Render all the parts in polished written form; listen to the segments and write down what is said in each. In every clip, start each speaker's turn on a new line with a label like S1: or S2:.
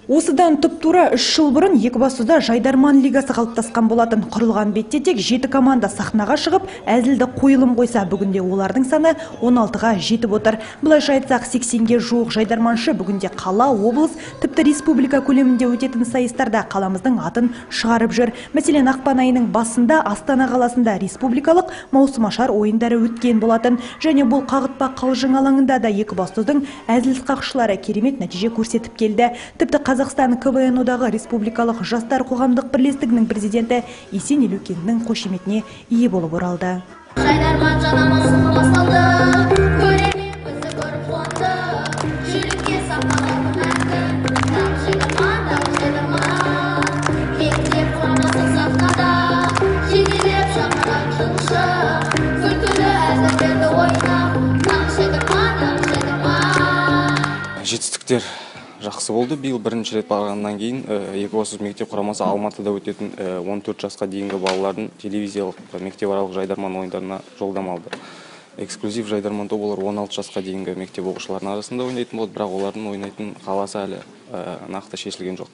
S1: Осыдан тұп-тура 3 жыл бұрын Екібастұзда Жайдарман лигасы қалыптасқан болатын. Құрылған бетте тек 7 команда сахнаға шығып, әзілді қойылым қойса, бүгінде олардың саны 16-ға жетіп отыр. Бұлайша айтсақ, 80-ге жуық жайдарманшы бүгінде қала, облыс, тіпті республика көлемінде өтетін сайыстарда қаламыздың атын шығарып жүр. Мәселен, ақпан айының басында Астана қаласында республикалық маусымашар ойындары өткен болатын. Және бұл қағытпа қалжың алаңында да Екібастұздың әзіл сақшылары керемет нәтиже көрсетіп келді. Тіпті Қазақстан КВН одағы республикалық жастар қоғамдық бірлестігінің президенті Есен Елеукеннің қошеметіне ие болып оралды.
S2: Жайдарман жанамыз басталды, көрермен бізді көріп қуанды, жүрекке сақталатын мәңгі, дағы жайдарман, мектеп құрамасы сахнада, жетелеп шақырған жыңшы, күлкілі әзілдерді ойнап, дағы жайдарман.
S3: Жетістіктер жақсы болды. Биыл бірінші рет барғаннан кейін Екібастұз мектеп құрамасы Алматыда өтетін 14 жасқа дейінгі балалардың телевизиялық мектепаралық жайдарман ойындарына жолдама алды. Эксклюзив жайдарман тобы 16 жасқа дейінгі мектеп оқушыларының арасында ойнайтын болды, бірақ олардың ойнайтын қаласы әлі нақты шешілген жоқ.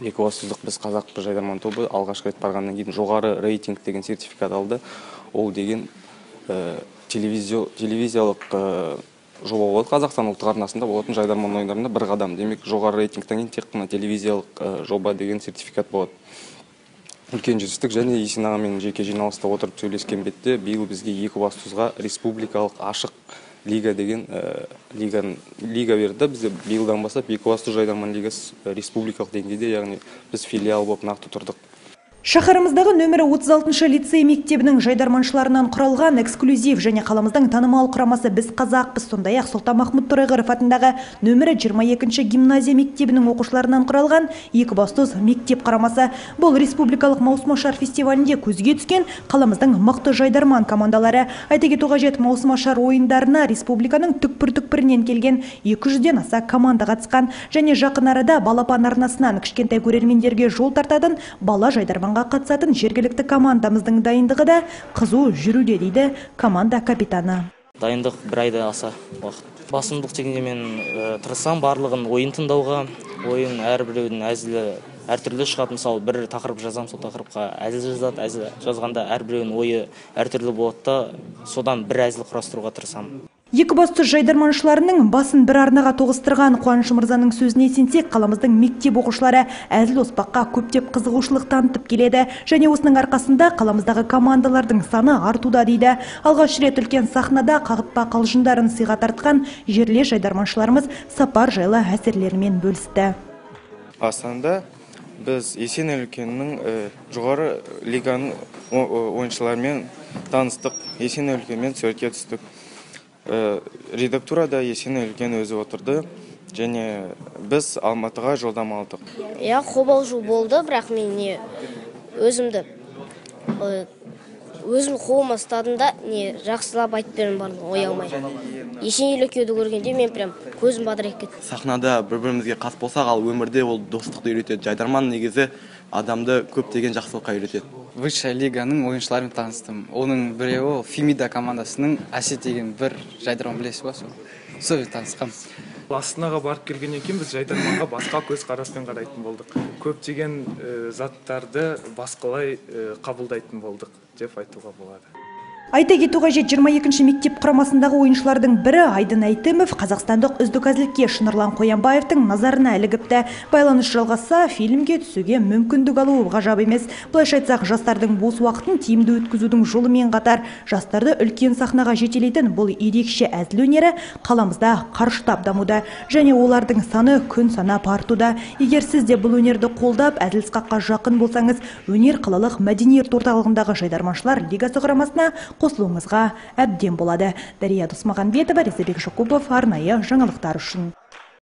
S3: Екібастұздық біз қазақ жайдарман тобы алғашқы рет барғаннан кейін жоғары рейтинг деген сертификат алды. Ол деген телевизиялық жоба болады. Қазақстан ұлттық арнасында болатын жайдарман ойындарында бір қадам. Демек, жоғары рейтингтен кейін тек қана телевизиялық жоба деген сертификат болады. Үлкен жетістік. Және Есен ағамен жеке жиналыста отырып сөйлескен бетте биыл бізге Екібастұзға республикалық ашық лига деген лига берді. Бізде биылдан бастап Екібастұз жайдарман лигасы республикалық деңгейде, яғни біз филиал болып нақты тұрдық.
S1: Шақырымыздағы нөмірі 36-шы лицей мектебінің жайдарманшыларынан құралған эксклюзив және қаламыздың танымал құрамасы біз қазақпыз, сондай-ақ Сұлтанмахмұт Торайғыров атындағы нөмірі 22-ші гимназия мектебінің оқушыларынан құралған Екібастұз мектеп құрамасы. Бұл республикалық маусымашар фестивалінде көзге түскен қаламыздың мықты жайдарман командалары. Айта кету қажет, маусымашар ойындарына республиканың түкпір-түкпірінен келген 200-ден аса команда қатысқан. Және жақын арада балапан арнасынан кішкентай көрермендерге жол тартатын бала жайдарман қатысатын жергілікті командамыздың дайындығы да қызу жүруде, дейді команда капитаны.
S4: Дайындық бір айда аса уақыт. Басымдық дегенде мен тырысам барлығын ойын тыңдауға, ойын әрбіреудің әзілі әртүрлі шығады. Мысалы, бір тақырып жазам, сол тақырыпқа әзіл жазады, әзіл жазғанда әрбіреудің ойы әртүрлі болады да, содан бір әзіл құрастыруға тырысам.
S1: Екібастұз жайдарманшыларының басын бір арнаға тоғыстырған Қуаныш мырзаның сөзіне сенсек, қаламыздың мектеп оқушылары әзіл оспаққа көптеп қызығушылық танытып келеді. Және осының арқасында қаламыздағы командалардың саны артуда, дейді. Алғаш рет үлкен сахнада қағытпа қалжыңдарын сыйға тартқан жерле жайдарманшыларымыз сапар жайлы әсерлерімен бөлісті.
S5: Астанада біз Есен Елеукеннің жоғары лиганың ойыншыларымен таныстық. Есен Елеукенмен суретке түстік. Редактурада Есен Елеукен өзі отырды, және біз Алматыға жолдама алдық.
S6: Қобалжу болды, бірақ мен өзім қолыма ұстадымда жақсылап айтып бердім барлығын ой алмай. Есен Елеукенді көргенде мен прям көзім бадырайып кетті.
S7: Сахнада бір-бірімізге қас болсақ, ал өмірде ол достықты үйретеді. Жайдарман негізі адамды көптеген жақсылыққа үйретеді.
S8: Высшая лиганың ойыншыларымен таныстым. Оның біреуі Фемида командасының Әсет деген бір жайдарман білесіз ба, сол танысқам.
S9: Астанаға барып келгеннен кейін біз жайдарманға басқа көз қараспен қарайтын болдық. Көптеген заттарды басқалай қабылдайтын болдық деп айтуға болады.
S1: Айта кету қажет, 22-ші мектеп құрамасындағы ойыншылардың бірі Айдын Әйтімов қазақстандық үздік әзілкеш Шынарлан Қоянбаевтың назарына ілігіпті. Байланыс жалғасса, фильмге түсуге мүмкіндік алуы ғажап емес. Бұлайша айтсақ, жастардың бос уақытын тиімді өткізудің жолымен қатар, жастарды үлкен сахнаға жетелейтін бұл ерекше әзіл өнері қаламызда қарыштап дамуда. Және олардың саны күн санап артуда. Егер сіз де бұл өнерді қолдап, әзіл сықаққа жақын болсаңыз, өнер қалалық мәдениет орталығындағы жайдарманшылар лигасы құрамасына қосылуыңызға әбден болады. Дария Досмағанбетова, Резабек Жакупов, арнайы жаңалықтар үшін.